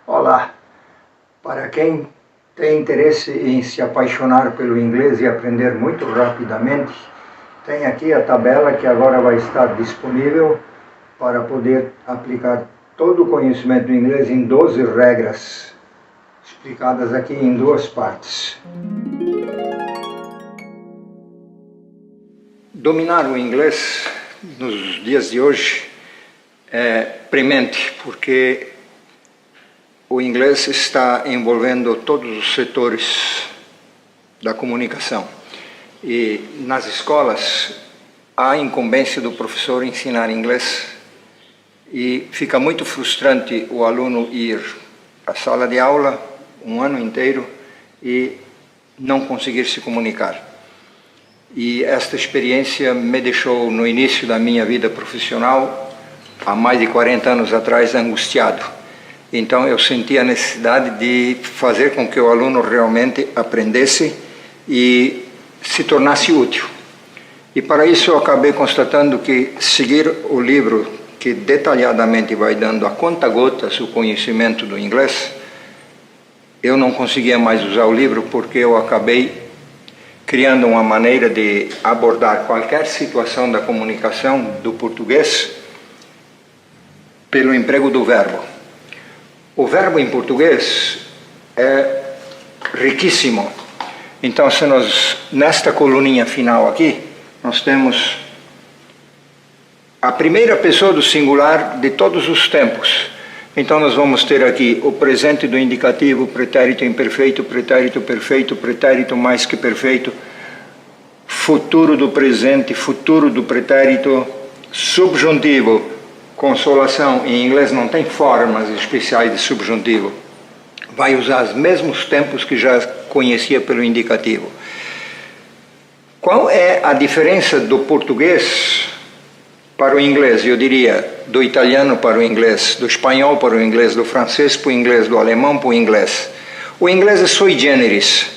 Olá! Para quem tem interesse em se apaixonar pelo inglês e aprender muito rapidamente, tem aqui a tabela que agora vai estar disponível para poder aplicar todo o conhecimento do inglês em 12 regras, explicadas aqui em duas partes. Dominar o inglês nos dias de hoje é premente, porque o inglês está envolvendo todos os setores da comunicação. E nas escolas há a incumbência do professor ensinar inglês e fica muito frustrante o aluno ir à sala de aula um ano inteiro e não conseguir se comunicar. E esta experiência me deixou, no início da minha vida profissional, há mais de 40 anos atrás, angustiado. Então eu senti a necessidade de fazer com que o aluno realmente aprendesse e se tornasse útil. E para isso eu acabei constatando que seguir o livro que detalhadamente vai dando a conta-gotas o conhecimento do inglês, eu não conseguia mais usar o livro porque eu acabei criando uma maneira de abordar qualquer situação da comunicação do português pelo emprego do verbo. O verbo em português é riquíssimo. Então, se nós, nesta coluninha final aqui, nós temos a primeira pessoa do singular de todos os tempos. Então, nós vamos ter aqui o presente do indicativo, pretérito imperfeito, pretérito perfeito, pretérito mais que perfeito, futuro do presente, futuro do pretérito, subjuntivo, consolação. Em inglês não tem formas especiais de subjuntivo. Vai usar os mesmos tempos que já conhecia pelo indicativo. Qual é a diferença do português para o inglês? Eu diria, do italiano para o inglês, do espanhol para o inglês, do francês para o inglês, do alemão para o inglês. O inglês é sui generis.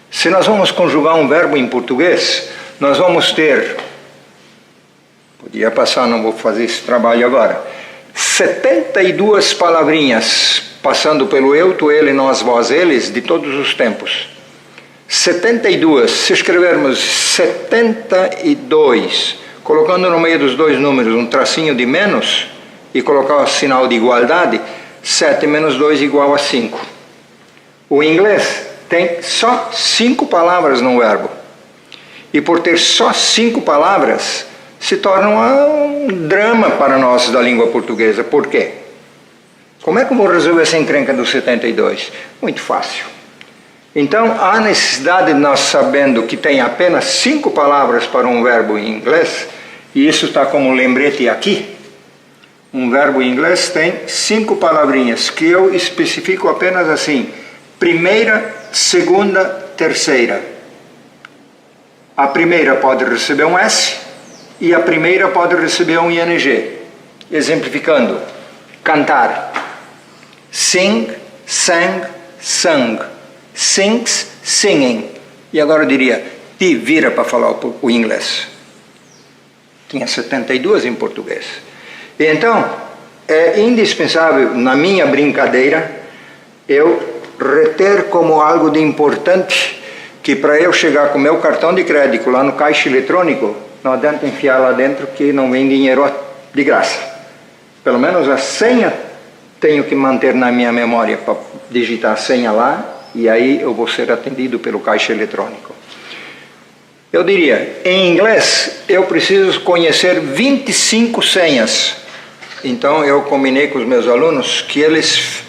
Se nós vamos conjugar um verbo em português, nós vamos ter, podia passar, não vou fazer esse trabalho agora, 72 palavrinhas, passando pelo eu, tu, ele, nós, vós, eles, de todos os tempos. 72, se escrevermos 72, colocando no meio dos dois números um tracinho de menos e colocar o sinal de igualdade, 7 menos 2 igual a 5. O inglês tem só 5 palavras no verbo. E por ter só 5 palavras, se torna um drama para nós da língua portuguesa. Por quê? Como é que eu vou resolver essa encrenca dos 72? Muito fácil. Então, há necessidade de nós, sabendo que tem apenas 5 palavras para um verbo em inglês, e isso está como lembrete aqui. Um verbo em inglês tem 5 palavrinhas, que eu especifico apenas assim: primeira, segunda, terceira. A primeira pode receber um S e a primeira pode receber um ING. Exemplificando: cantar. Sing, sang, sung. Sings, singing. E agora eu diria, te vira para falar o inglês. Tinha 72 em português. E então, é indispensável, na minha brincadeira, eu reter como algo de importante que para eu chegar com meu cartão de crédito lá no caixa eletrônico, não adianta enfiar lá dentro que não vem dinheiro de graça. Pelo menos a senha tenho que manter na minha memória para digitar a senha lá, e aí eu vou ser atendido pelo caixa eletrônico. Eu diria, em inglês, eu preciso conhecer 25 senhas. Então eu combinei com os meus alunos que eles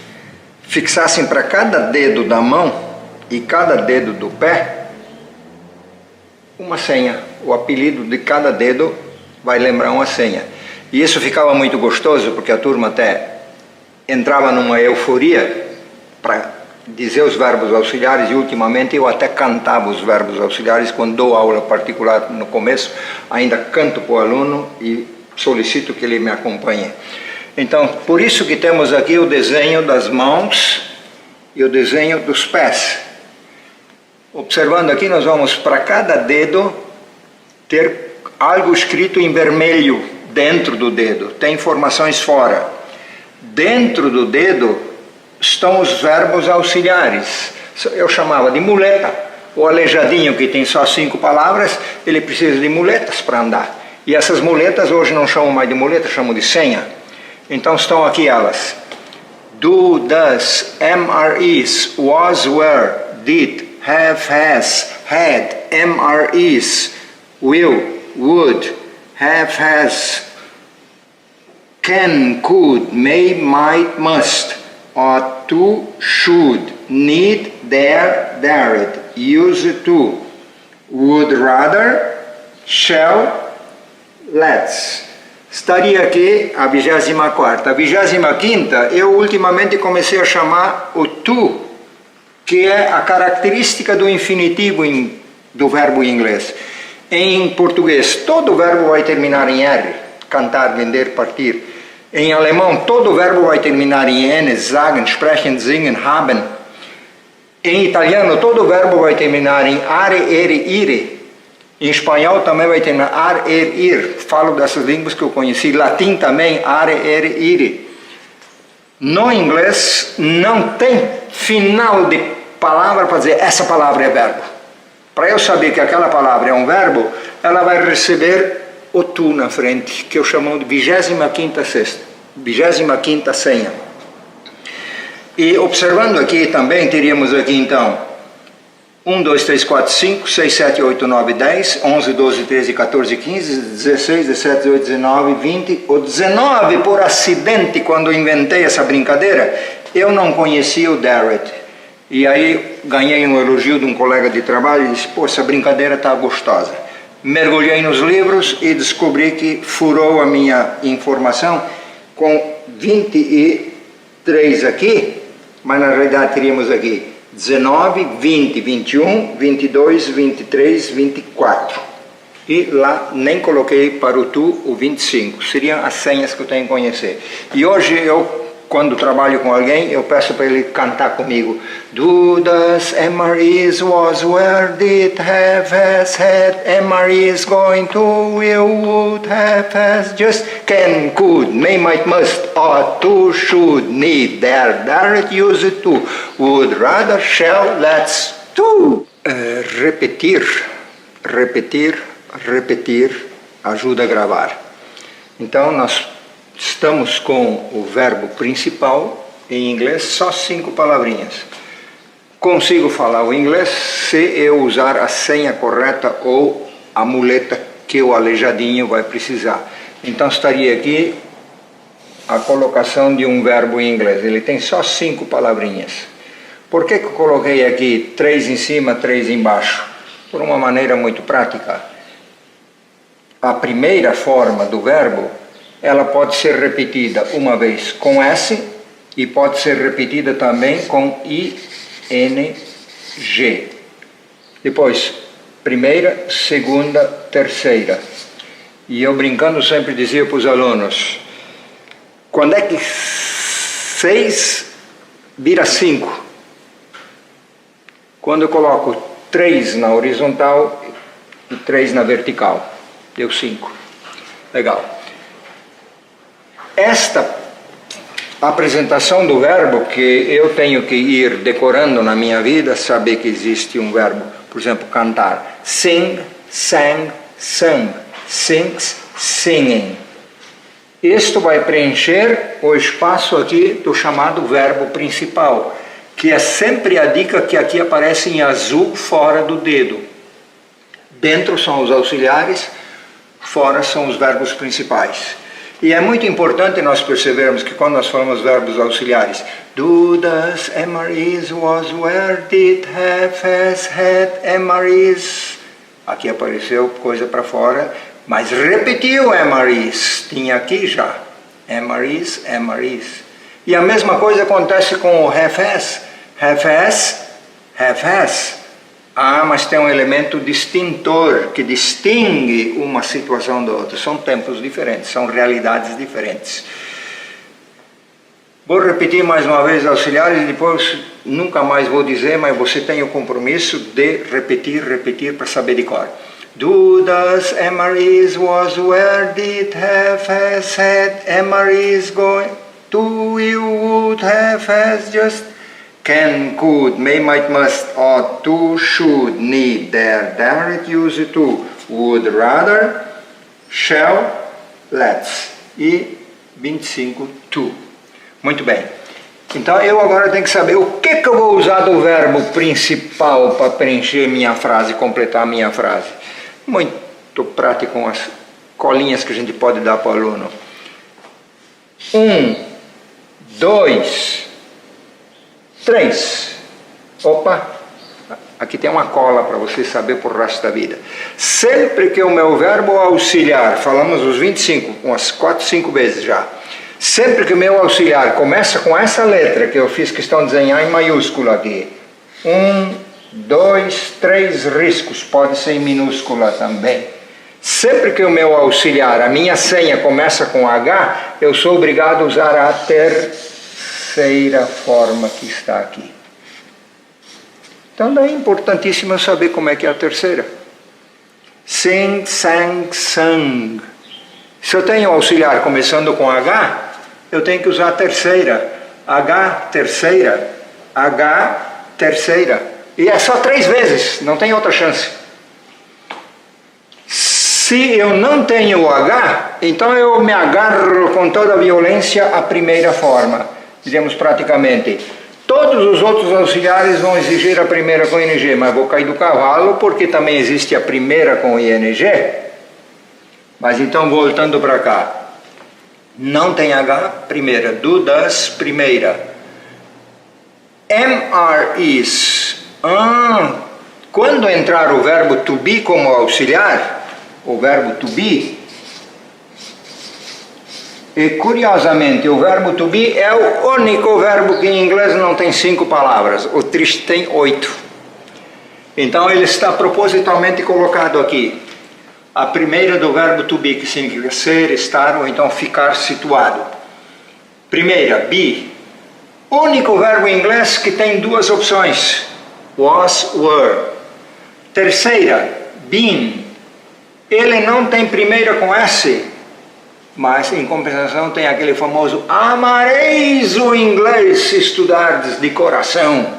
fixassem para cada dedo da mão e cada dedo do pé uma senha. O apelido de cada dedo vai lembrar uma senha. E isso ficava muito gostoso, porque a turma até entrava numa euforia para dizer os verbos auxiliares, e ultimamente eu até cantava os verbos auxiliares quando dou aula particular. No começo ainda canto para o aluno e solicito que ele me acompanhe. Então, por isso que temos aqui o desenho das mãos e o desenho dos pés. Observando aqui, nós vamos para cada dedo ter algo escrito em vermelho dentro do dedo, tem informações fora. Dentro do dedo estão os verbos auxiliares. Eu chamava de muleta. O aleijadinho, que tem só 5 palavras, ele precisa de muletas para andar. E essas muletas hoje não chamam mais de muleta, chamam de senha. Então estão aqui elas. Do, does, am, are, is, was, were, did, have, has, had, am, are, is, will, would, have, has, can, could, may, might, must, ought to, should, need, dare, dared, used to, would rather, shall, let's. Estaria aqui a 24ª. A 25ª, eu ultimamente comecei a chamar o to, que é a característica do infinitivo do verbo em inglês. Em português, todo verbo vai terminar em R. Cantar, vender, partir. Em alemão, todo verbo vai terminar em N, sagen, sprechen, singen, haben. Em italiano, todo verbo vai terminar em are, ere, ire. Em espanhol também vai terminar ar, er, ir. Falo dessas línguas que eu conheci. Latim também, are, ere, ire. No inglês, não tem final de palavra para dizer essa palavra é verbo. Para eu saber que aquela palavra é um verbo, ela vai receber o tu na frente, que eu chamo de 25ª senha. E observando aqui também, teríamos aqui então 1, 2, 3, 4, 5, 6, 7, 8, 9, 10, 11, 12, 13, 14, 15, 16, 17, 18, 19, 20. O 19, por acidente, quando inventei essa brincadeira, eu não conhecia o Dared. E aí ganhei um elogio de um colega de trabalho e disse, pô, essa brincadeira está gostosa. Mergulhei nos livros e descobri que furou a minha informação com 23 aqui, mas na realidade teríamos aqui 19, 20, 21, 22, 23, 24. E lá nem coloquei para o tu o 25. Seriam as senhas que eu tenho que conhecer. E hoje eu, quando trabalho com alguém, eu peço para ele cantar comigo. Do, does, am, are, is, was, were, did, have, has, had, am, are, is, going to, will, would, have, has, just, can, could, may, might, must, ought to, should, need, dare, dared, used to, would, rather, shall, let's, to. Repetir ajuda a gravar. Então nós estamos com o verbo principal em inglês, só 5 palavrinhas. Consigo falar o inglês se eu usar a senha correta ou a muleta que o aleijadinho vai precisar. Então estaria aqui a colocação de um verbo em inglês. Ele tem só 5 palavrinhas. Por que eu coloquei aqui 3 em cima, 3 embaixo? Por uma maneira muito prática. A primeira forma do verbo, ela pode ser repetida uma vez com S e pode ser repetida também com ING. Depois, primeira, segunda, terceira. E eu brincando sempre dizia para os alunos, quando é que 6 vira 5? Quando eu coloco 3 na horizontal e 3 na vertical. Deu 5. Legal. Esta apresentação do verbo que eu tenho que ir decorando na minha vida, saber que existe um verbo, por exemplo, cantar. Sing, sang, sung. Sings, singing. Isto vai preencher o espaço aqui do chamado verbo principal, que é sempre a dica que aqui aparece em azul fora do dedo. Dentro são os auxiliares, fora são os verbos principais. E é muito importante nós percebermos que quando nós falamos verbos auxiliares, do, does, am, are, is, was, were, did, have, has, had, am, are, is. Aqui apareceu coisa para fora, mas repetiu am, are, is. Tinha aqui já. Am, are, is, am, are, is. E a mesma coisa acontece com o have, has. Have, has, have, has. Ah, mas tem um elemento distintor que distingue uma situação da outra. São tempos diferentes, são realidades diferentes. Vou repetir mais uma vez auxiliares e depois nunca mais vou dizer, mas você tem o compromisso de repetir para saber de cor. Do, does, am, are, is, was, were, did, have, has, had, am, are, is, going. to, will, would, have, has, just, can, could, may, might, must, ought, to, should, need, dare, daren't, use, to, would, rather, shall, let's. E 25, to. Muito bem. Então eu agora tenho que saber o que eu vou usar do verbo principal para preencher minha frase, completar minha frase. Muito prático com as colinhas que a gente pode dar para o aluno. 1, 2, 3. Opa, aqui tem uma cola para você saber por resto da vida. Sempre que o meu verbo auxiliar, falamos os 25, umas 4, 5 vezes já. Sempre que o meu auxiliar começa com essa letra que eu fiz questão de desenhar em maiúsculo aqui. 1, 2, 3 riscos, pode ser em minúscula também. Sempre que o meu auxiliar, a minha senha começa com H, eu sou obrigado a usar a terceira forma que está aqui. Então daí é importantíssimo eu saber como é que é a terceira. Sing, sang, sung. Se eu tenho auxiliar começando com H, eu tenho que usar a terceira. H, terceira. H, terceira. E é só 3 vezes, não tem outra chance. Se eu não tenho o H, então eu me agarro com toda a violência à primeira forma. Dizemos praticamente, todos os outros auxiliares vão exigir a primeira com ING, mas vou cair do cavalo porque também existe a primeira com ING. Mas então, voltando para cá, não tem H, primeira, do, das, primeira. Am, are, is. Quando entrar o verbo to be como auxiliar, o verbo to be, e curiosamente o verbo to be é o único verbo que em inglês não tem 5 palavras, o triste tem 8. Então ele está propositalmente colocado aqui. A primeira do verbo to be, que significa ser, estar ou então ficar situado. Primeira, be. Único verbo em inglês que tem 2 opções. Was, were. Terceira, been. Ele não tem primeira com S, mas em compensação tem aquele famoso amareis o inglês se estudardes de coração.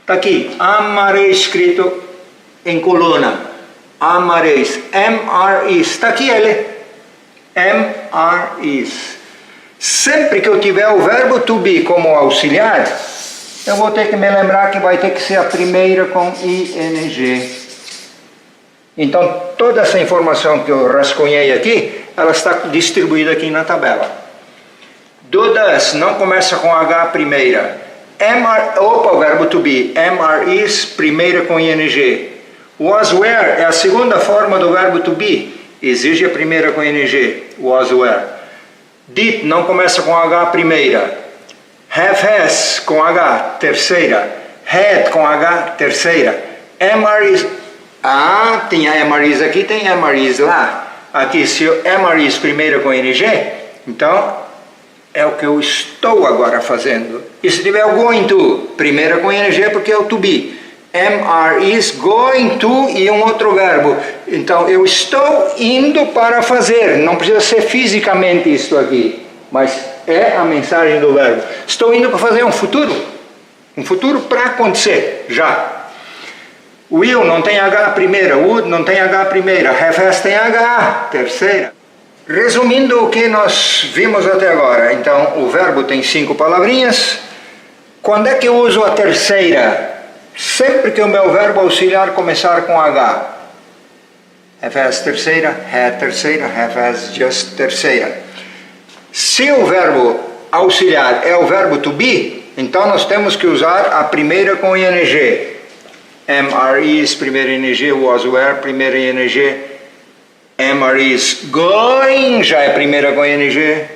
Está aqui, amarei escrito em coluna. Amareis, am-are-is, está aqui ele, am-are-is. Sempre que eu tiver o verbo to be como auxiliar, eu vou ter que me lembrar que vai ter que ser a primeira com ing. Então toda essa informação que eu rascunhei aqui, ela está distribuída aqui na tabela. Do, das, não começa com H primeira. O verbo to be, am-are-is, primeira com ing. Was, were é a segunda forma do verbo to be, exige a primeira com ing, was, were. Did não começa com H primeira. Have, has com H, terceira. Had com H, terceira. Am, are, is. Tem am, are, is aqui, tem am, are, is lá. Aqui, se am, are, is primeira com ing, então é o que eu estou agora fazendo. E se tiver o going to, primeira com ing porque é o to be. Am, are, is, going to e um outro verbo. Então eu estou indo para fazer. Não precisa ser fisicamente isto aqui, mas é a mensagem do verbo. Estou indo para fazer um futuro. Um futuro para acontecer, já. Will não tem H primeira. Would não tem H primeira. Have, has tem H terceira. Resumindo o que nós vimos até agora. Então o verbo tem 5 palavrinhas. Quando é que eu uso a terceira? Sempre que o meu verbo auxiliar começar com H. Have, has, terceira. Had, terceira. Have, has, just, terceira. Se o verbo auxiliar é o verbo to be, então nós temos que usar a primeira com ing. Am, are, is, primeira ing. Was, were, primeira ing. Am, are, is, going, já é primeira com ing.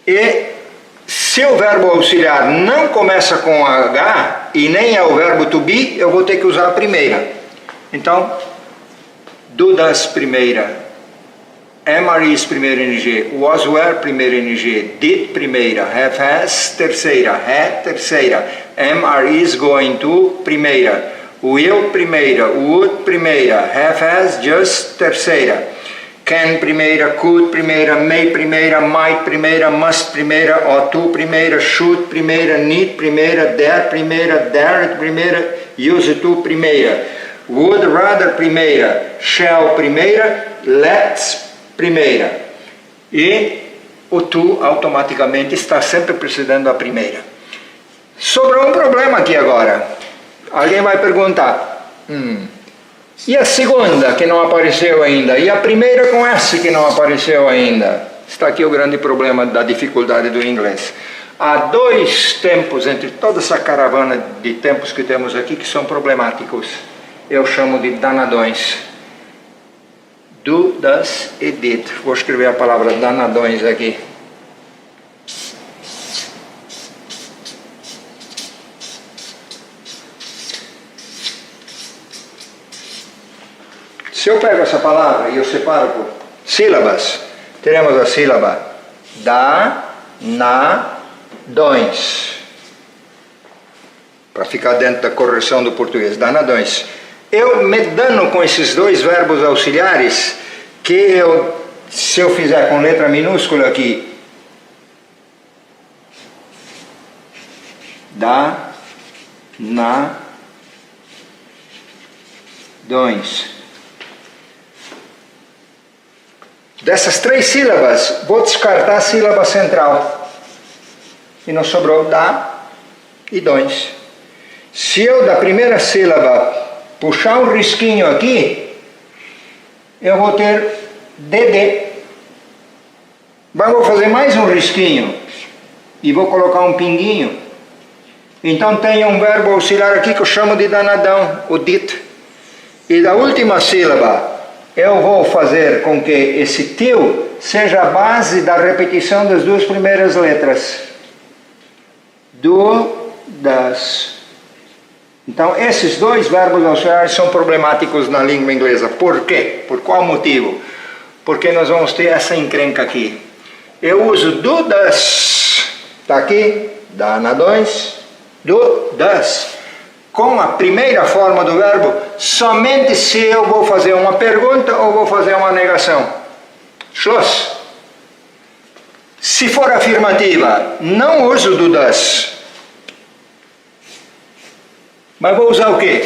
E se o verbo auxiliar não começa com H e nem é o verbo to be, eu vou ter que usar a primeira. Então, do, das, primeira. Am, are, is, primeira ing. Was, were, primeira ing. Did, primeira. Have, has, terceira. Had, terceira. Am, are, is, going to, primeira. Will, primeira. Would, primeira. Have, has, just, terceira. can primeira, could primeira, may primeira, might primeira, must primeira, ought to primeira, should primeira, need primeira, dare primeira, dare primeira, use to primeira, would rather primeira, shall primeira, let's primeira. E o to automaticamente está sempre precedendo a primeira. Sobrou um problema aqui agora. Alguém vai perguntar, e a segunda que não apareceu ainda? E a primeira com S que não apareceu ainda? Está aqui o grande problema da dificuldade do inglês. Há dois tempos, entre toda essa caravana de tempos que temos aqui, que são problemáticos. Eu chamo de danadões. Do, does e did. Vou escrever a palavra danadões aqui. Se eu pego essa palavra e eu separo por sílabas, teremos a sílaba da, na, dões. Para ficar dentro da correção do português, danadões. Eu me dano com esses dois verbos auxiliares, que se eu fizer com letra minúscula aqui, da, na, dões. Dessas três sílabas, vou descartar a sílaba central. E não sobrou da e dões. Se eu da primeira sílaba puxar um risquinho aqui, eu vou ter dd. Mas vou fazer mais um risquinho e vou colocar um pinguinho. Então tem um verbo auxiliar aqui que eu chamo de danadão, o dit. E da última sílaba, eu vou fazer com que esse til seja a base da repetição das duas primeiras letras. Do, das. Então, esses dois verbos auxiliares são problemáticos na língua inglesa. Por quê? Por qual motivo? Porque nós vamos ter essa encrenca aqui. Eu uso do, das. Está aqui, danadões, do, das. Com a primeira forma do verbo, somente se eu vou fazer uma pergunta ou vou fazer uma negação. Schluss. Se for afirmativa, não uso do das. Mas vou usar o quê?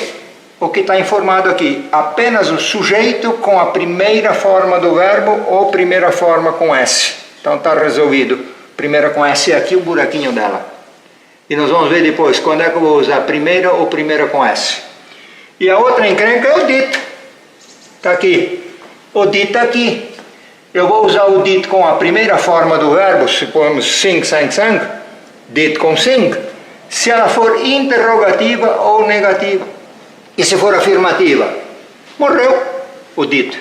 O que está informado aqui. Apenas o sujeito com a primeira forma do verbo ou primeira forma com S. Então está resolvido. Primeira com S é aqui o buraquinho dela. E nós vamos ver depois quando é que eu vou usar primeira ou primeira com S. E a outra encrenca é o dito. Está aqui. O dito está aqui. Eu vou usar o dito com a primeira forma do verbo, supomos sing, sang, sang. Dito com sing. Se ela for interrogativa ou negativa. E se for afirmativa? Morreu o dito.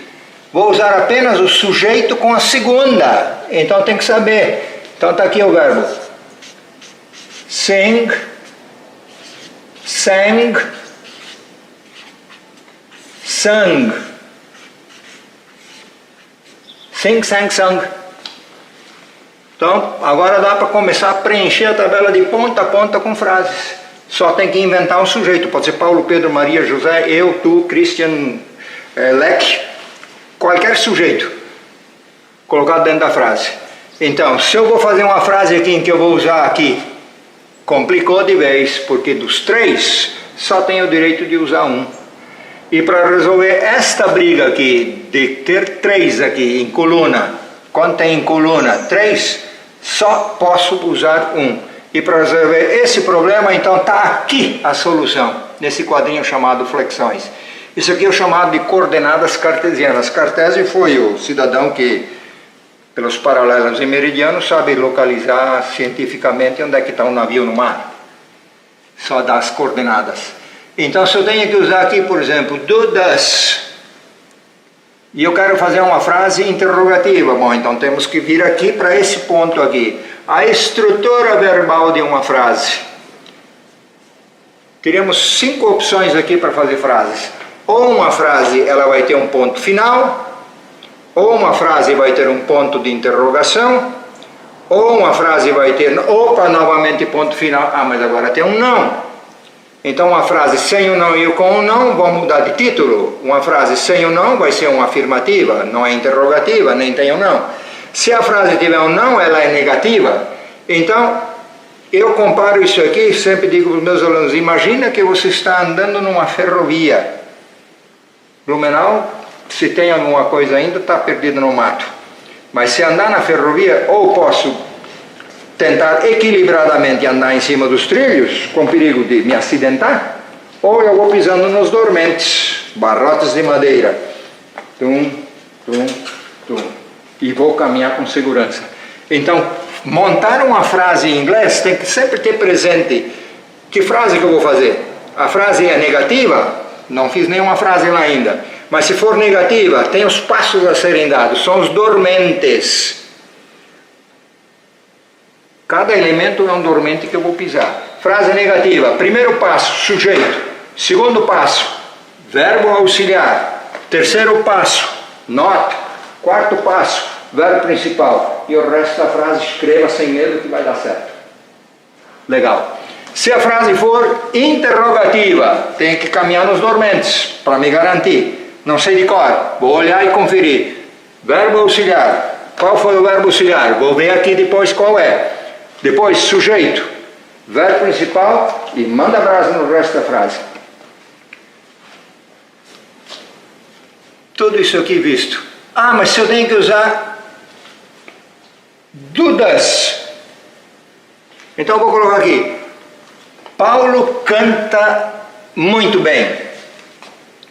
Vou usar apenas o sujeito com a segunda. Então tem que saber. Então está aqui o verbo. Sing, sang, sung. Sing, sang, sung. Então, agora dá para começar a preencher a tabela de ponta a ponta com frases. Só tem que inventar um sujeito. Pode ser Paulo, Pedro, Maria, José, eu, tu, Christian, Leque. Qualquer sujeito colocado dentro da frase. Então, se eu vou fazer uma frase aqui em que eu vou usar aqui, complicou de vez, porque dos três só tenho o direito de usar um. E para resolver esta briga aqui, de ter três aqui em coluna, quando tem em coluna três, só posso usar um. E para resolver esse problema, então está aqui a solução, nesse quadrinho chamado flexões. Isso aqui é o chamado de coordenadas cartesianas. Cartésio foi o cidadão que, pelos paralelos e meridianos, sabe localizar cientificamente onde é que está um navio no mar. Só dá as coordenadas. Então, se eu tenho que usar aqui, por exemplo, do, das, e eu quero fazer uma frase interrogativa, bom, então temos que vir aqui para esse ponto aqui. A estrutura verbal de uma frase. Teríamos 5 opções aqui para fazer frases. Ou uma frase ela vai ter um ponto final, ou uma frase vai ter um ponto de interrogação, ou uma frase vai ter, opa, novamente ponto final, ah, mas agora tem um não. Então uma frase sem o não e o com o não vão mudar de título. Uma frase sem o não vai ser uma afirmativa, não é interrogativa, nem tem o não. Se a frase tiver um não, ela é negativa. Então, eu comparo isso aqui, sempre digo para os meus alunos, imagina que você está andando numa ferrovia. Blumenau, se tem alguma coisa ainda, está perdido no mato. Mas se andar na ferrovia, ou posso tentar equilibradamente andar em cima dos trilhos, com perigo de me acidentar, ou eu vou pisando nos dormentes, barrotes de madeira. Tum, tum, tum. E vou caminhar com segurança. Então, montar uma frase em inglês tem que sempre ter presente que frase que eu vou fazer. A frase é negativa, não fiz nenhuma frase lá ainda, mas se for negativa, tem os passos a serem dados, são os dormentes. Cada elemento é um dormente que eu vou pisar. Frase negativa, primeiro passo, sujeito. Segundo passo, verbo auxiliar. Terceiro passo, not. Quarto passo, verbo principal. E o resto da frase escreva sem medo que vai dar certo. Legal. Se a frase for interrogativa, tem que caminhar nos dormentes, para me garantir. Não sei de cor, vou olhar e conferir. Verbo auxiliar. Qual foi o verbo auxiliar? Vou ver aqui depois qual é. Depois, sujeito, verbo principal e manda brasa no resto da frase. Tudo isso aqui visto. Ah, mas se eu tenho que usar dudas. Então eu vou colocar aqui. Paulo canta muito bem.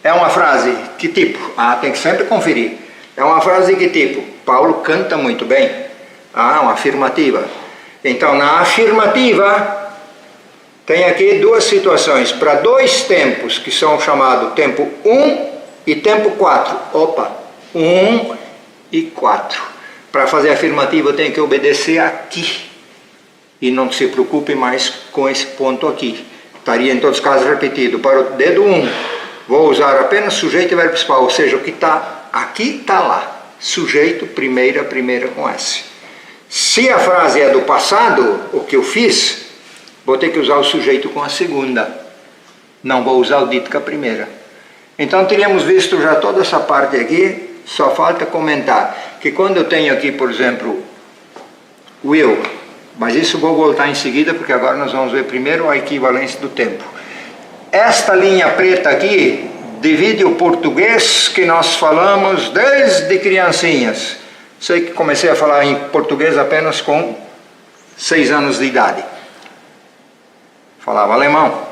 É uma frase, que tipo? Ah, tem que sempre conferir. É uma frase de que tipo? Paulo canta muito bem. Ah, uma afirmativa. Então, na afirmativa, tem aqui duas situações, para dois tempos, que são chamados tempo 1 e tempo 4. Opa, 1 e 4. Para fazer afirmativa, eu tenho que obedecer aqui. E não se preocupe mais com esse ponto aqui. Estaria, em todos os casos, repetido. Para o dedo 1, vou usar apenas sujeito e verbo principal, ou seja, o que está aqui está lá. Sujeito, primeira com S. Se a frase é do passado, o que eu fiz, vou ter que usar o sujeito com a segunda. Não vou usar o dito com a primeira. Então teríamos visto já toda essa parte aqui, só falta comentar que quando eu tenho aqui, por exemplo, will, mas isso vou voltar em seguida, porque agora nós vamos ver primeiro a equivalência do tempo. Esta linha preta aqui divide o português que nós falamos desde criancinhas. Sei que comecei a falar em português apenas com 6 anos de idade. Falava alemão.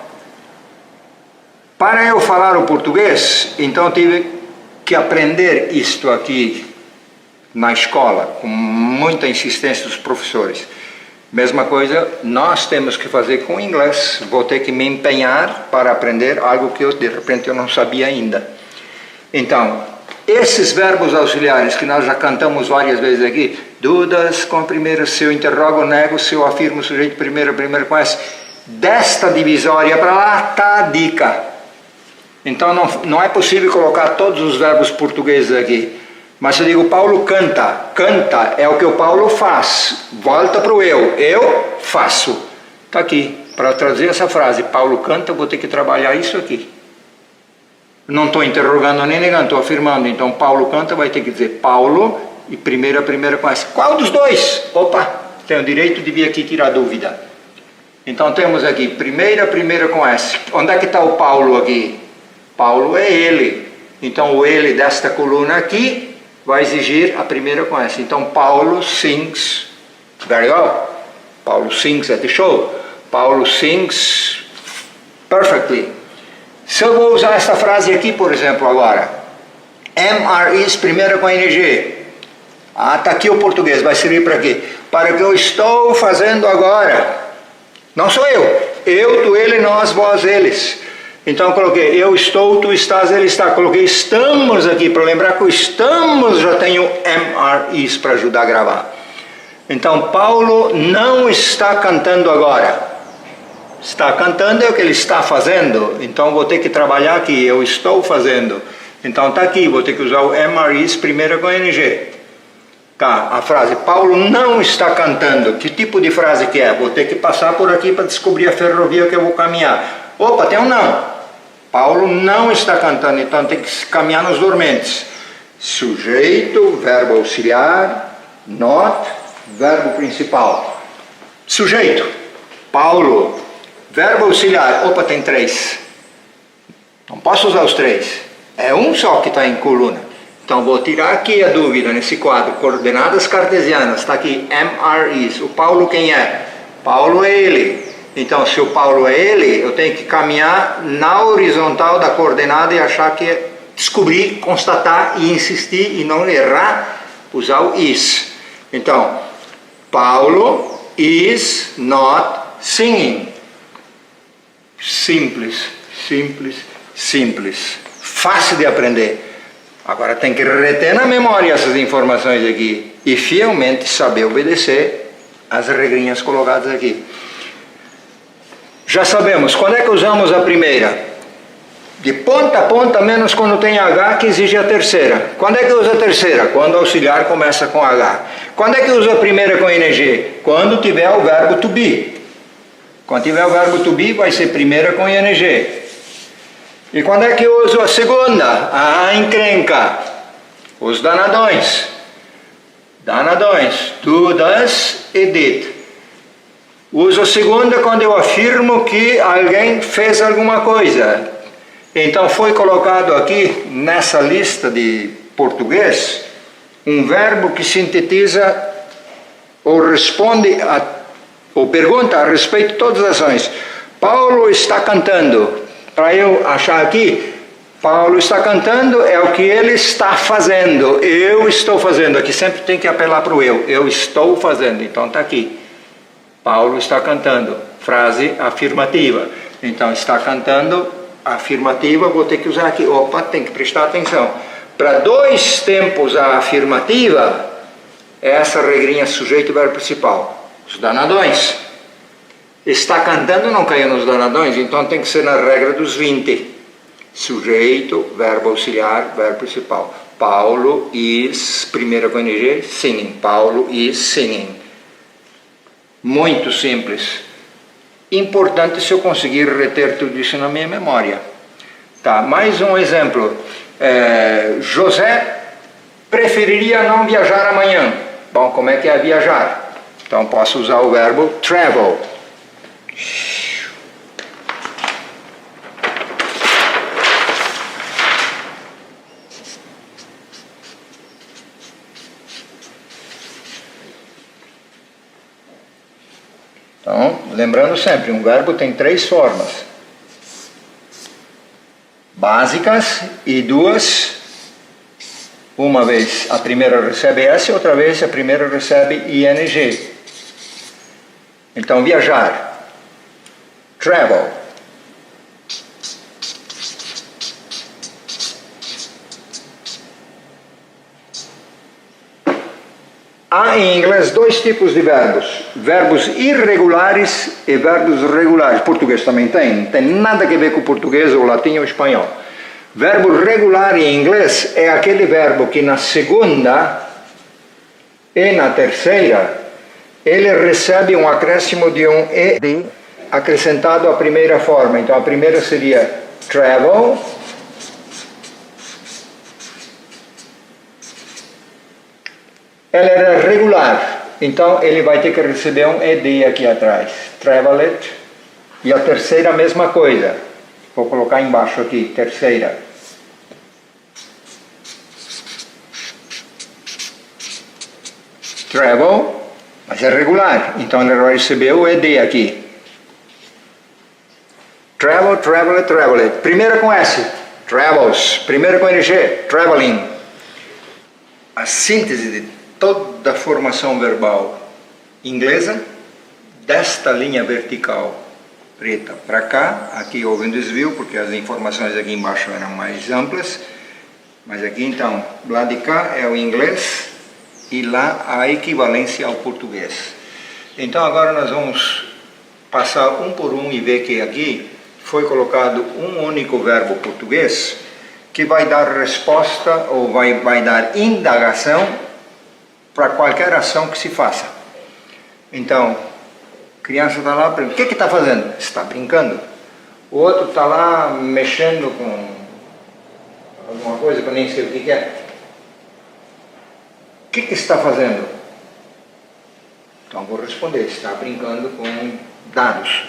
Para eu falar o português, então eu tive que aprender isto aqui na escola, com muita insistência dos professores. Mesma coisa, nós temos que fazer com o inglês. Vou ter que me empenhar para aprender algo que de repente eu não sabia ainda. Então, esses verbos auxiliares que nós já cantamos várias vezes aqui, dúvidas com a primeira, se eu interrogo, nego, se eu afirmo, sujeito primeiro com S, desta divisória para lá está a dica. Então não é possível colocar todos os verbos portugueses aqui. Mas se eu digo Paulo canta, canta é o que o Paulo faz, volta para o eu faço. Está aqui, para traduzir essa frase, Paulo canta, eu vou ter que trabalhar isso aqui. Não estou interrogando nem negando, estou afirmando. Então Paulo canta, vai ter que dizer Paulo e primeira com S. Qual dos dois? Opa, tenho o direito de vir aqui tirar dúvida. Então temos aqui primeira com S. Onde é que está o Paulo aqui? Paulo é ele. Então o ele desta coluna aqui vai exigir a primeira com S. Então Paulo sings very well. Paulo sings at the show. Paulo sings perfectly. Se eu vou usar essa frase aqui, por exemplo, agora, am, is, primeira com ing. Ah, está aqui o português, vai servir para quê? Para o que eu estou fazendo agora. Não sou eu, tu, ele, nós, vós, eles. Então eu coloquei, eu estou, tu estás, ele está. Coloquei estamos aqui, para lembrar que o estamos já tenho am, is para ajudar a gravar. Então Paulo não está cantando agora. Está cantando é o que ele está fazendo. Então vou ter que trabalhar aqui, eu estou fazendo. Então está aqui, vou ter que usar o am, is, primeira com ing. Tá, a frase Paulo não está cantando. Que tipo de frase que é? Vou ter que passar por aqui para descobrir a ferrovia que eu vou caminhar. Opa, tem um não. Paulo não está cantando, então tem que caminhar nos dormentes. Sujeito, verbo auxiliar, not, verbo principal. Sujeito, Paulo. Verbo auxiliar, opa, tem 3. Não posso usar os 3. É um só que está em coluna. Então vou tirar aqui a dúvida nesse quadro. Coordenadas cartesianas, está aqui, MRIs. O Paulo quem é? Paulo é ele. Então se o Paulo é ele, eu tenho que caminhar na horizontal da coordenada e achar que é descobrir, constatar e insistir e não errar, usar o is. Então, Paulo is not singing. Simples, simples, simples. Fácil de aprender. Agora tem que reter na memória essas informações aqui e fielmente saber obedecer as regrinhas colocadas aqui. Já sabemos, quando é que usamos a primeira? De ponta a ponta, menos quando tem H, que exige a terceira. Quando é que usa a terceira? Quando o auxiliar começa com H. Quando é que usa a primeira com ING? Quando tiver o verbo to be. Quando tiver o verbo to be, vai ser primeira com ING. E quando é que eu uso a segunda? A encrenca. Os danadões. Danadões. Do, das e did. Uso a segunda quando eu afirmo que alguém fez alguma coisa. Então foi colocado aqui nessa lista de português um verbo que sintetiza ou responde ou pergunta a respeito de todas as ações. Paulo está cantando. Para eu achar aqui, Paulo está cantando é o que ele está fazendo. Eu estou fazendo. Aqui sempre tem que apelar para o eu. Eu estou fazendo. Então está aqui. Paulo está cantando. Frase afirmativa. Então está cantando, afirmativa, vou ter que usar aqui. Opa, tem que prestar atenção. Para 2 tempos a afirmativa, é essa regrinha sujeito e verbo principal. Os danadões. Está cantando, não caiu nos danadões, então tem que ser na regra dos 20. Sujeito, verbo auxiliar, verbo principal. Paulo is, primeira com ING, singing. Paulo is singing. Muito simples. Importante se eu conseguir reter tudo isso na minha memória. Tá, mais um exemplo. José preferiria não viajar amanhã. Bom, como é que é viajar? Então posso usar o verbo travel. Então, lembrando sempre, um verbo tem 3 formas básicas e 2, uma vez a primeira recebe S, outra vez a primeira recebe ING. Então, viajar. Travel. Há em inglês 2 tipos de verbos. Verbos irregulares e verbos regulares. Português também tem. Não tem nada a ver com o português, ou latim ou espanhol. Verbo regular em inglês é aquele verbo que na segunda e na terceira ele recebe um acréscimo de um ED acrescentado à primeira forma. Então a primeira seria travel, ela era regular, então ele vai ter que receber um ED aqui atrás, traveled, e a terceira a mesma coisa, vou colocar embaixo aqui, terceira. Travel, mas é regular, então ele vai receber o ED aqui. Travel, traveled, traveled. Primeira com S, travels. Primeira com NG, traveling. A síntese de toda a formação verbal inglesa, desta linha vertical preta para cá, aqui houve um desvio, porque as informações aqui embaixo eram mais amplas, mas aqui então, lá de cá é o inglês, e lá a equivalência ao português. Então agora nós vamos passar um por um e ver que aqui foi colocado um único verbo português que vai dar resposta ou vai dar indagação para qualquer ação que se faça. Então, a criança está lá, o que está fazendo? Está brincando. O outro está lá mexendo com alguma coisa que eu nem sei o que é. O que está fazendo? Então vou responder, está brincando com dados.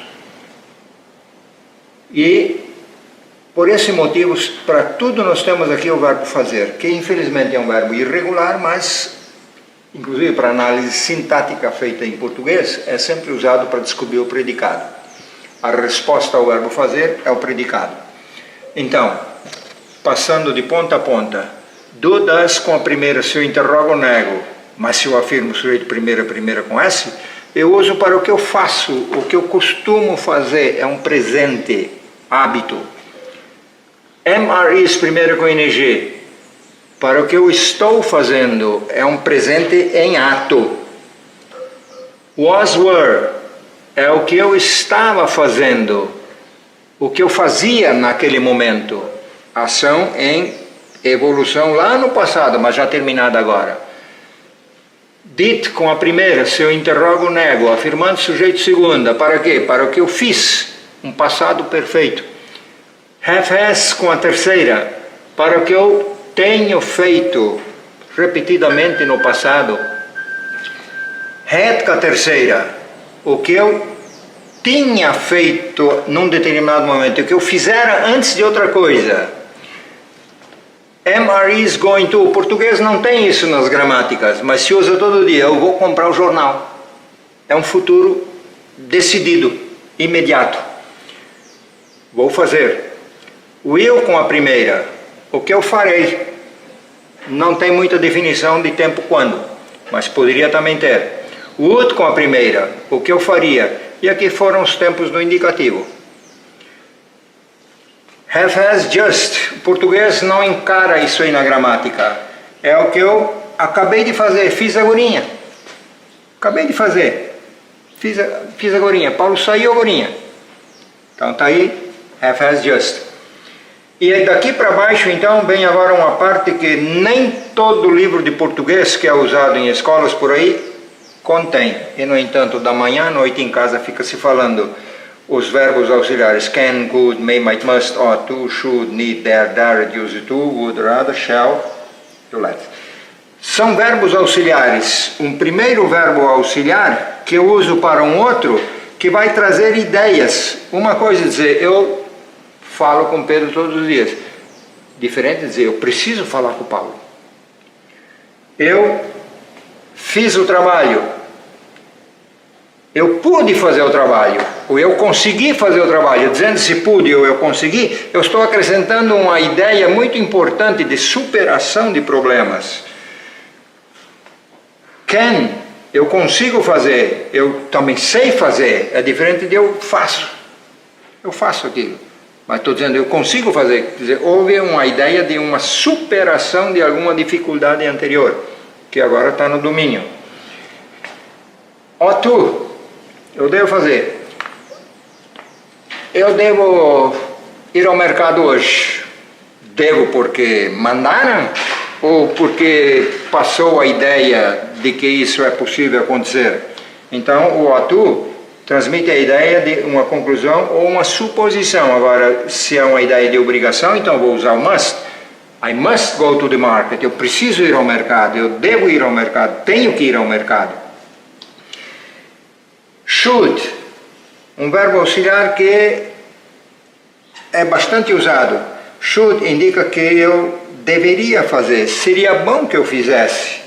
E por esse motivo, para tudo nós temos aqui o verbo fazer, que infelizmente é um verbo irregular, mas inclusive para análise sintática feita em português, é sempre usado para descobrir o predicado. A resposta ao verbo fazer é o predicado. Então, passando de ponta a ponta, dúvidas com a primeira, se eu interrogo ou nego, mas se eu afirmo o sujeito primeira com S, eu uso para o que eu faço, o que eu costumo fazer, é um presente, hábito. MRIs primeiro com ING, para o que eu estou fazendo, é um presente em ato. Was, were, é o que eu estava fazendo, o que eu fazia naquele momento. Ação em evolução lá no passado, mas já terminada agora. Did com a primeira, se eu interrogo, nego, afirmando sujeito segunda, para quê? Para o que eu fiz, um passado perfeito. Have has com a terceira, para o que eu tenho feito repetidamente no passado. Had com a terceira, o que eu tinha feito num determinado momento, o que eu fizera antes de outra coisa. MRE is going to. O português não tem isso nas gramáticas, mas se usa todo dia. Eu vou comprar o jornal. É um futuro decidido, imediato. Vou fazer. Will com a primeira. O que eu farei? Não tem muita definição de tempo quando, mas poderia também ter. Would com a primeira. O que eu faria? E aqui foram os tempos do indicativo. Have, has, just. O português não encara isso aí na gramática. É o que eu acabei de fazer, fiz agorinha. Acabei de fazer. Fiz agorinha. Paulo saiu agorinha. Então está aí, have, has, just. E daqui para baixo, então, vem agora uma parte que nem todo livro de português que é usado em escolas por aí contém. E, no entanto, da manhã à noite em casa fica se falando os verbos auxiliares can, could, may, might, must, ought to, should, need, dare, dared, use to, would, rather, shall, to let. São verbos auxiliares. Um primeiro verbo auxiliar que eu uso para um outro que vai trazer ideias. Uma coisa é dizer, eu falo com Pedro todos os dias. Diferente de dizer, eu preciso falar com Paulo. Eu fiz o trabalho. Eu pude fazer o trabalho, ou eu consegui fazer o trabalho. Dizendo se pude ou eu consegui, eu estou acrescentando uma ideia muito importante de superação de problemas. Can, eu consigo fazer, eu também sei fazer, é diferente de eu faço. Eu faço aquilo, mas estou dizendo eu consigo fazer. Quer dizer, houve uma ideia de uma superação de alguma dificuldade anterior, que agora está no domínio. Ought to. Eu devo fazer. Eu devo ir ao mercado hoje. Devo porque mandaram ou porque passou a ideia de que isso é possível acontecer? Então, o ought to transmite a ideia de uma conclusão ou uma suposição. Agora, se é uma ideia de obrigação, então vou usar o must. I must go to the market. Eu preciso ir ao mercado. Eu devo ir ao mercado. Tenho que ir ao mercado. Should, um verbo auxiliar que é bastante usado. Should indica que eu deveria fazer, seria bom que eu fizesse.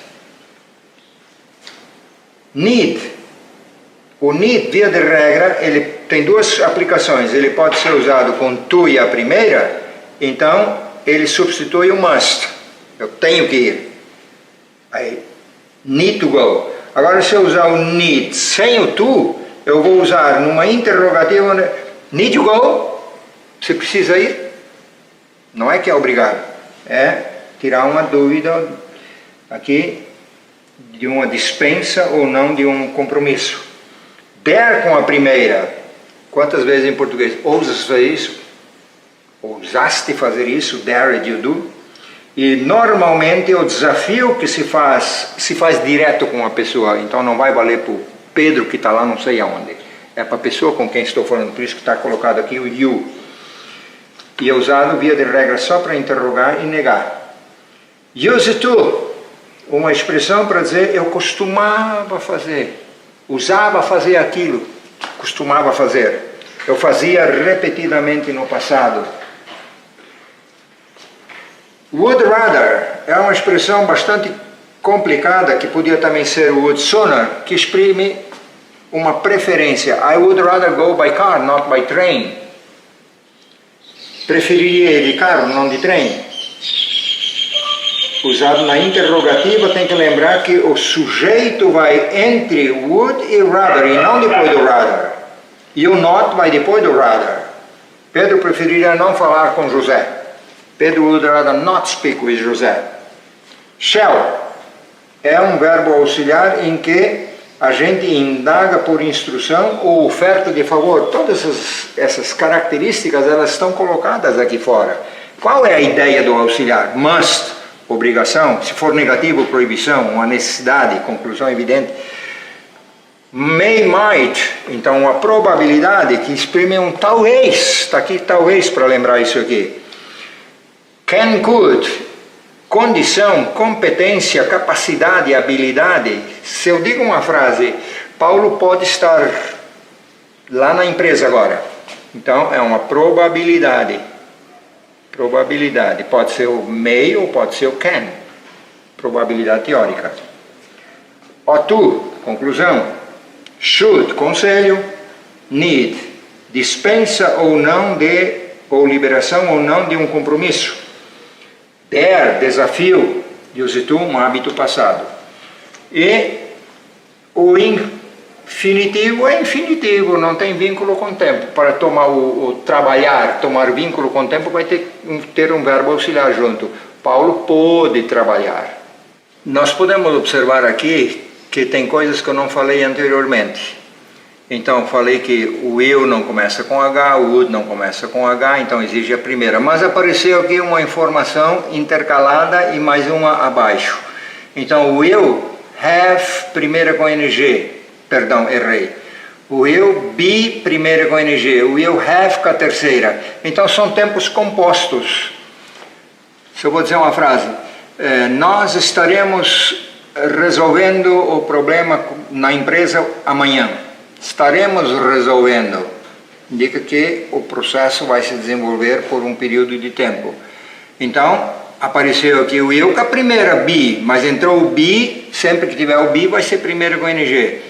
Need, o need, via de regra, ele tem duas aplicações. Ele pode ser usado com to e a primeira, então ele substitui o must. Eu tenho que ir. I need to go. Agora, se eu usar o need sem o to, eu vou usar numa interrogativa, need you go? Você precisa ir? Não é que é obrigado, é tirar uma dúvida aqui de uma dispensa ou não de um compromisso. Dare com a primeira. Quantas vezes em português ousas fazer isso? Ousaste fazer isso? Dared you do? E normalmente o desafio que se faz direto com a pessoa, então não vai valer para o Pedro que está lá não sei aonde, é para a pessoa com quem estou falando, por isso que está colocado aqui o you. e é usado via de regra só para interrogar e negar. Use to, uma expressão para dizer eu costumava fazer, usava fazer aquilo, costumava fazer, eu fazia repetidamente no passado. Would rather é uma expressão bastante complicada, que podia também ser o would sooner, que exprime uma preferência. I would rather go by car, not by train. Preferiria ir de carro, não de trem. Usado na interrogativa, tem que lembrar que o sujeito vai entre would e rather, e não depois do rather. E o not vai depois do rather. Pedro preferiria não falar com José. Pedro would rather not speak with José. Shall é um verbo auxiliar em que a gente indaga por instrução ou oferta de favor. Todas essas características, elas estão colocadas aqui fora. Qual é a ideia do auxiliar? Must, obrigação. Se for negativo, proibição. Uma necessidade, conclusão evidente. May, might, então uma probabilidade que exprime um talvez. Está aqui talvez para lembrar isso aqui. Can, could, condição, competência, capacidade, habilidade. Se eu digo uma frase, Paulo pode estar lá na empresa agora. Então é uma probabilidade. Probabilidade. Pode ser o may ou pode ser o can. Probabilidade teórica. Ought to, conclusão. Should, conselho. Need, dispensa ou não de, ou liberação ou não de um compromisso. Dare, desafio, use to, um hábito passado. E o infinitivo é infinitivo, não tem vínculo com o tempo. Para tomar o trabalhar, tomar vínculo com o tempo, vai ter um verbo auxiliar junto. Paulo pôde trabalhar. Nós podemos observar aqui que tem coisas que eu não falei anteriormente. Então, falei que o eu não começa com H, o would não começa com H, então exige a primeira. Mas apareceu aqui uma informação intercalada e mais uma abaixo. Então, o eu, have, primeira com NG. Perdão, errei. O eu, be, primeira com NG. O eu, have, com a terceira. Então, são tempos compostos. Se eu vou dizer uma frase, nós estaremos resolvendo o problema na empresa amanhã. Estaremos resolvendo. Indica que o processo vai se desenvolver por um período de tempo. Então, apareceu aqui o eu com a primeira, be, mas entrou o be, sempre que tiver o be vai ser primeiro com NG.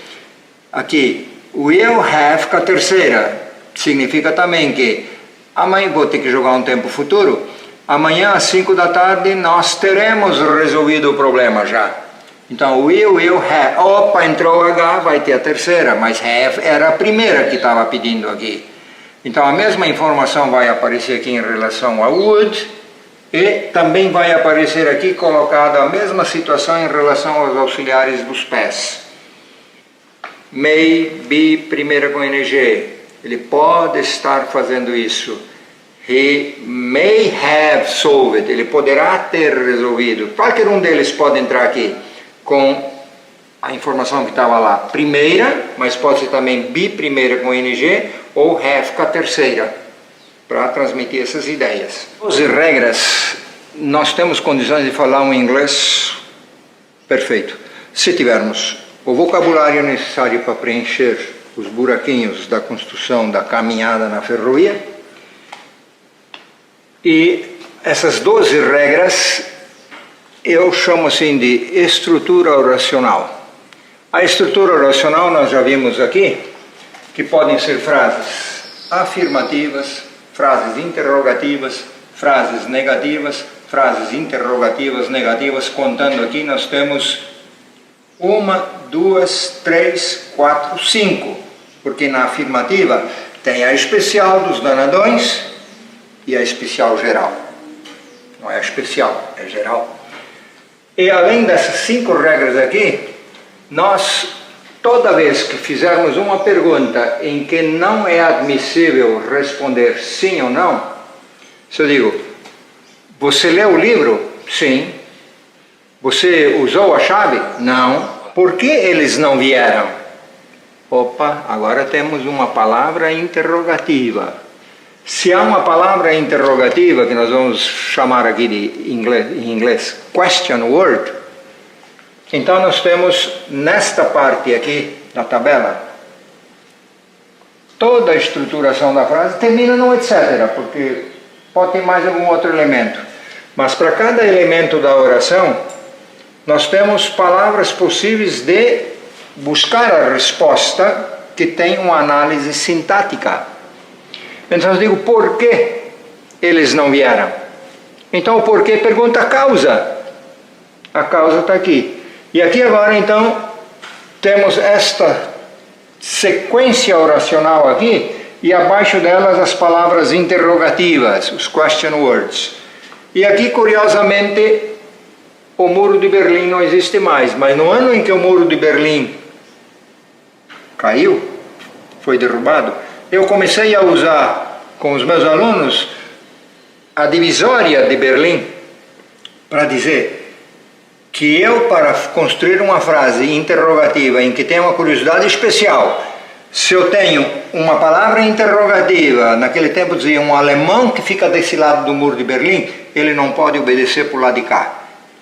Aqui, o eu have com a terceira. Significa também que amanhã, vou ter que jogar um tempo futuro, amanhã às 5 da tarde nós teremos resolvido o problema já. Então, will, have. Opa, entrou H, vai ter a terceira, mas have era a primeira que estava pedindo aqui. Então, a mesma informação vai aparecer aqui em relação a would, e também vai aparecer aqui colocada a mesma situação em relação aos auxiliares dos pés. May, be, primeira com NG. Ele pode estar fazendo isso. He may have solved. Ele poderá ter resolvido. Qualquer um deles pode entrar aqui com a informação que estava lá, primeira, mas pode ser também be, primeira com NG, ou have com a terceira, para transmitir essas ideias. 12 regras, nós temos condições de falar um inglês perfeito, se tivermos o vocabulário necessário para preencher os buraquinhos da construção da caminhada na ferrovia, e essas 12 regras eu chamo assim de estrutura oracional. A estrutura oracional nós já vimos aqui, que podem ser frases afirmativas, frases interrogativas, frases negativas, frases interrogativas, negativas. Contando aqui nós temos 1, 2, 3, 4, 5. Porque na afirmativa tem a especial dos danadões e a especial geral. Não é especial, é geral. E além dessas 5 regras aqui, nós, toda vez que fizermos uma pergunta em que não é admissível responder sim ou não, se eu digo, você leu o livro? Sim. Você usou a chave? Não. Por que eles não vieram? Opa, agora temos uma palavra interrogativa. Se há uma palavra interrogativa, que nós vamos chamar aqui de em inglês question word, então nós temos nesta parte aqui da tabela, toda a estruturação da frase termina no etc, porque pode ter mais algum outro elemento. Mas para cada elemento da oração, nós temos palavras possíveis de buscar a resposta que tem uma análise sintática. Então eu digo, por que eles não vieram? Então o porquê pergunta a causa. A causa está aqui. E aqui agora então temos esta sequência oracional aqui e abaixo delas as palavras interrogativas, os question words. E aqui curiosamente o Muro de Berlim não existe mais, mas no ano em que o Muro de Berlim caiu, foi derrubado, eu comecei a usar com os meus alunos a divisória de Berlim para dizer que eu, para construir uma frase interrogativa em que tem uma curiosidade especial, se eu tenho uma palavra interrogativa, naquele tempo dizia um alemão que fica desse lado do Muro de Berlim, ele não pode obedecer para o lado de cá.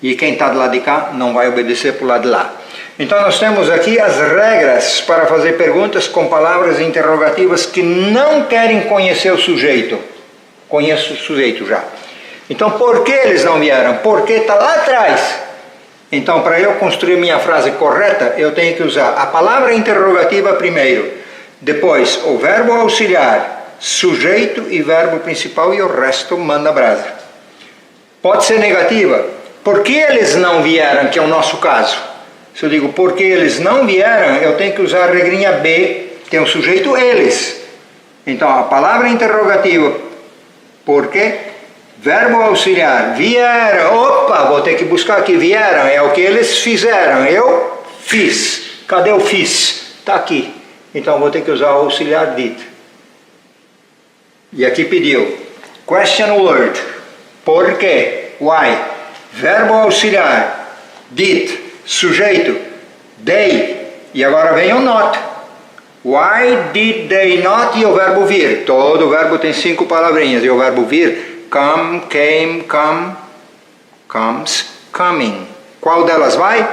E quem está do lado de cá não vai obedecer para o lado de lá. Então nós temos aqui as regras para fazer perguntas com palavras interrogativas que não querem conhecer o sujeito. Conheço o sujeito já. Então por que eles não vieram? Porque está lá atrás. Então para eu construir minha frase correta, eu tenho que usar a palavra interrogativa primeiro, depois o verbo auxiliar, sujeito e verbo principal e o resto manda brasa. Pode ser negativa. Por que eles não vieram, que é o nosso caso? Se eu digo porque eles não vieram, eu tenho que usar a regrinha B, tem o sujeito eles. Então a palavra interrogativa, porque, verbo auxiliar, vieram, opa, vou ter que buscar aqui, vieram, é o que eles fizeram, eu fiz. Cadê o fiz? Está aqui. Então vou ter que usar o auxiliar did. E aqui pediu, question word, por quê? Why? Verbo auxiliar, did. Sujeito, they, e agora vem o not. Why did they not? E o verbo vir. Todo verbo tem 5 palavrinhas. E o verbo vir, come, came, come, comes, coming. Qual delas vai?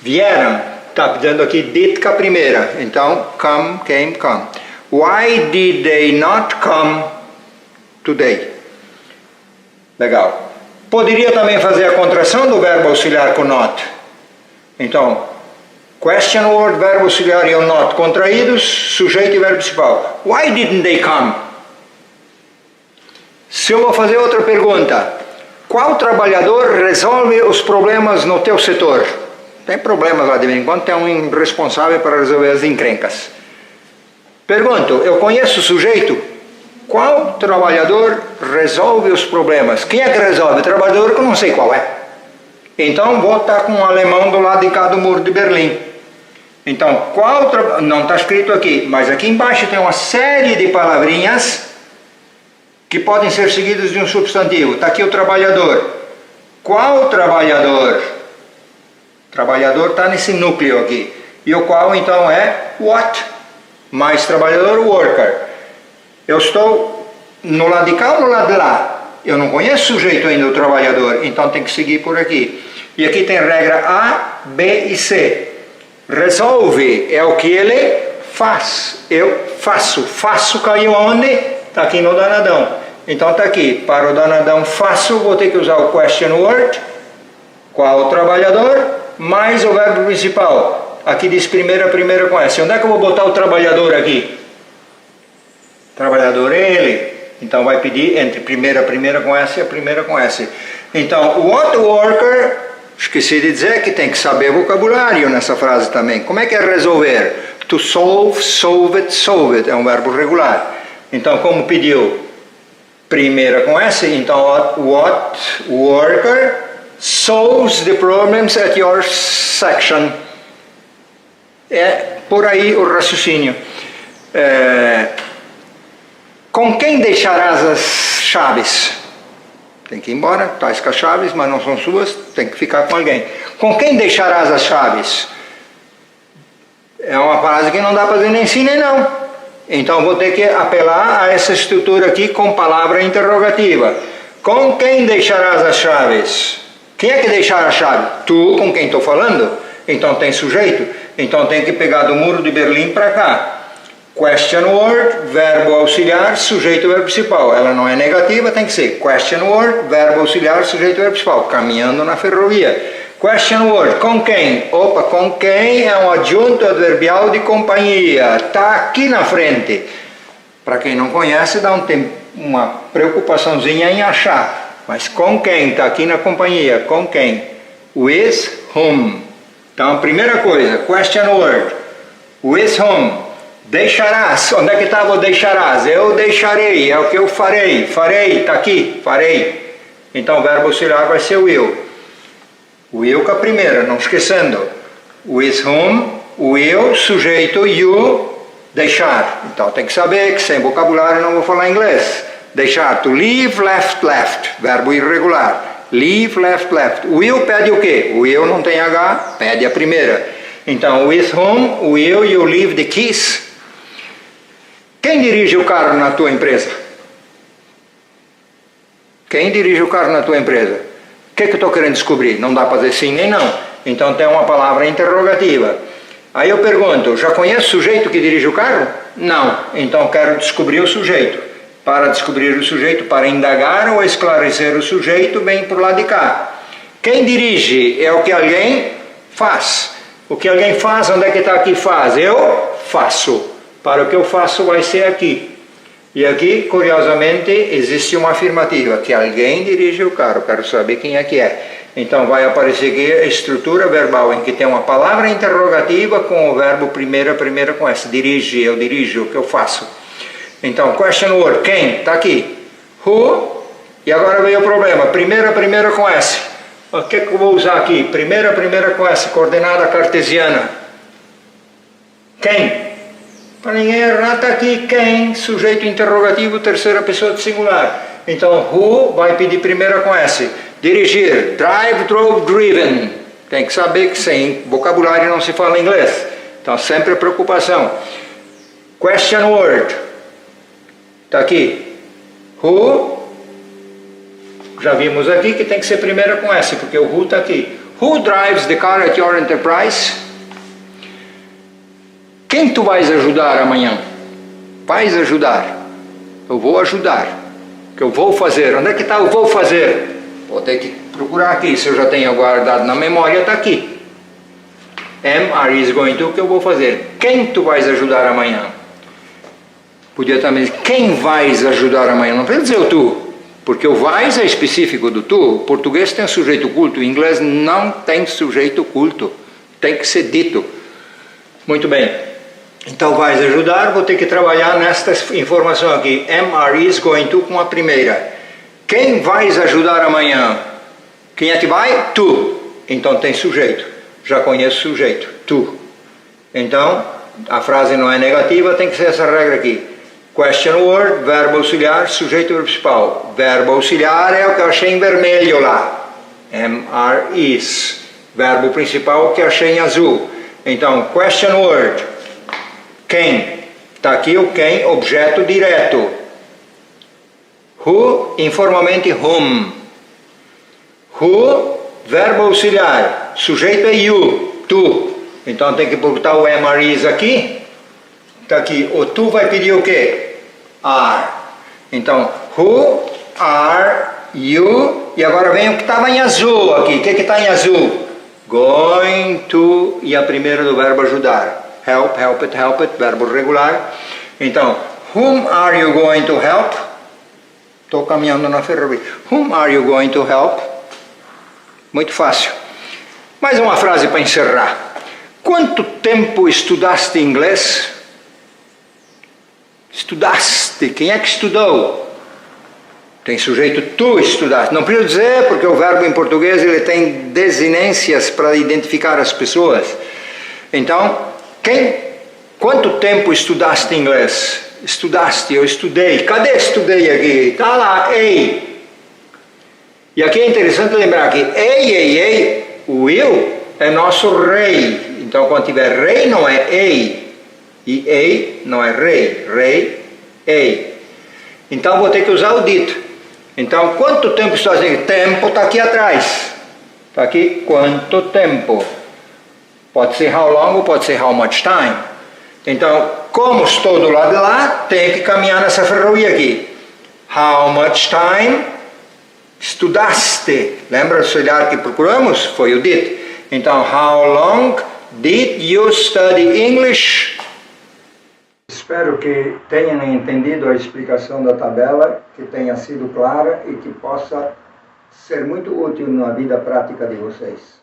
Vieram. Está pedindo aqui did com a primeira. Então, come, came, come. Why did they not come today? Legal. Poderia também fazer a contração do verbo auxiliar com not. Então, question word, verbo auxiliar e o not contraídos, sujeito e verbo principal. Why didn't they come? Se eu vou fazer outra pergunta, qual trabalhador resolve os problemas no teu setor? Tem problemas lá de vez em quando, tem um responsável para resolver as encrencas. Pergunto, eu conheço o sujeito? Qual trabalhador resolve os problemas? Quem é que resolve? O trabalhador que eu não sei qual é. Então vou estar com um alemão do lado de cá do Muro de Berlim. Então, não está escrito aqui, mas aqui embaixo tem uma série de palavrinhas que podem ser seguidas de um substantivo. Está aqui o trabalhador. Qual trabalhador? Trabalhador está nesse núcleo aqui. E o qual então é what? Mais trabalhador, worker. Eu estou no lado de cá ou no lado de lá? Eu não conheço o sujeito ainda, o trabalhador, então tem que seguir por aqui. E aqui tem regra A, B e C. Resolve é o que ele faz. Eu faço. Faço caiu aonde? Está aqui no danadão. Então está aqui. Para o danadão faço, vou ter que usar o question word. Qual o trabalhador? Mais o verbo principal. Aqui diz primeira com S. Onde é que eu vou botar o trabalhador aqui? Trabalhador ele. Então vai pedir entre primeira com S e a primeira com S. Então, what worker, esqueci de dizer que tem que saber vocabulário nessa frase também. Como é que é resolver? To solve, solve it, é um verbo regular. Então, como pediu primeira com S, então what worker solves the problems at your section. É por aí o raciocínio. Com quem deixarás as chaves? Tem que ir embora, tais com as chaves, mas não são suas, tem que ficar com alguém. Com quem deixarás as chaves? É uma frase que não dá para dizer nem sim nem não. Então vou ter que apelar a essa estrutura aqui com palavra interrogativa. Com quem deixarás as chaves? Quem é que deixará a chave? Tu, com quem estou falando? Então tem sujeito. Então tem que pegar do muro de Berlim para cá. Question word, verbo auxiliar, sujeito, verbo principal. Ela não é negativa, tem que ser question word, verbo auxiliar, sujeito, verbo principal. Caminhando na ferrovia. Question word, com quem? Opa, com quem é um adjunto adverbial de companhia. Está aqui na frente. Para quem não conhece, dá uma preocupaçãozinha em achar. Mas com quem? Está aqui na companhia. Com quem? With whom. Então, a primeira coisa, question word. With whom. Deixarás. Onde é que estava o deixarás? Eu deixarei. É o que eu farei. Farei. Está aqui. Farei. Então, o verbo auxiliar vai ser will. Will com a primeira, não esquecendo. With whom, will, sujeito, you, deixar. Então tem que saber que sem vocabulário não vou falar inglês. Deixar, to leave, left, left. Verbo irregular. Leave, left, left. Will pede o quê? O will não tem H, pede a primeira. Então, with whom, will you leave the keys? Quem dirige o carro na tua empresa? Quem dirige o carro na tua empresa? O que eu estou querendo descobrir? Não dá para dizer sim nem não. Então tem uma palavra interrogativa. Aí eu pergunto, já conhece o sujeito que dirige o carro? Não. Então quero descobrir o sujeito. Para descobrir o sujeito, para indagar ou esclarecer o sujeito, vem por lá de cá. Quem dirige é o que alguém faz. O que alguém faz, onde é que está aqui faz? Eu faço. Para o que eu faço vai ser aqui. E aqui, curiosamente, existe uma afirmativa, que alguém dirige o carro, quero saber quem é que é. Então vai aparecer aqui a estrutura verbal, em que tem uma palavra interrogativa com o verbo primeira com essa. Dirige, eu dirijo, o que eu faço. Então, question word, quem? Está aqui. Who, e agora veio o problema, primeira com S. O que eu vou usar aqui? Primeira com S, coordenada cartesiana. Quem? Para ninguém errar, está aqui quem, sujeito interrogativo, terceira pessoa de singular. Então, who vai pedir primeira com S. Dirigir, drive, drove, driven. Tem que saber que sem vocabulário não se fala inglês. Então, sempre a preocupação. Question word. Está aqui. Who, já vimos aqui que tem que ser primeira com S, porque o who está aqui. Who drives the car at your enterprise? Quem tu vais ajudar amanhã? Vais ajudar. Eu vou ajudar. O que eu vou fazer? Onde é que está o vou fazer? Vou ter que procurar aqui. Se eu já tenho guardado na memória, está aqui. Am, are, is, going to, o que eu vou fazer? Quem tu vais ajudar amanhã? Podia também dizer, quem vais ajudar amanhã? Não precisa dizer o tu. Porque o vais é específico do tu. O português tem sujeito culto. O inglês não tem sujeito culto. Tem que ser dito. Muito bem. Então vais ajudar, vou ter que trabalhar nesta informação aqui. Am, are, is, going to com a primeira. Quem vais ajudar amanhã? Quem é que vai? Tu. Então tem sujeito. Já conheço sujeito. Tu. Então, a frase não é negativa, tem que ser essa regra aqui. Question word, verbo auxiliar, sujeito verbo principal. Verbo auxiliar é o que eu achei em vermelho lá. Am, are, is. Verbo principal que eu achei em azul. Então, question word. Quem? Está aqui o quem, objeto direto. Who, informalmente whom. Who, verbo auxiliar. Sujeito é you, tu. Então tem que botar o am, are, is aqui. Está aqui, o tu vai pedir o quê? Are. Então, who, are, you. E agora vem o que estava em azul aqui. O que está em azul? Going to, e a primeira do verbo ajudar. Help, help it, verbo regular. Então, whom are you going to help? Estou caminhando na ferrovia. Whom are you going to help? Muito fácil. Mais uma frase para encerrar. Quanto tempo estudaste inglês? Estudaste. Quem é que estudou? Tem sujeito tu estudaste. Não preciso dizer, porque o verbo em português ele tem desinências para identificar as pessoas. Então, quanto tempo estudaste inglês? Estudaste, eu estudei. Cadê estudei aqui? Está lá, ei. E aqui é interessante lembrar que ei, o eu é nosso rei. Então, quando tiver rei, não é ei. E ei não é rei. Rei, ei. Então vou ter que usar o did. Então, quanto tempo estou fazendo? Tempo está aqui atrás. Está aqui, quanto tempo. Pode ser how long ou pode ser how much time. Então, como estou do lado de lá, tenho que caminhar nessa ferrovia aqui. How much time estudaste? Lembra o auxiliar que procuramos? Foi o did. Então, how long did you study English? Espero que tenham entendido a explicação da tabela, que tenha sido clara e que possa ser muito útil na vida prática de vocês.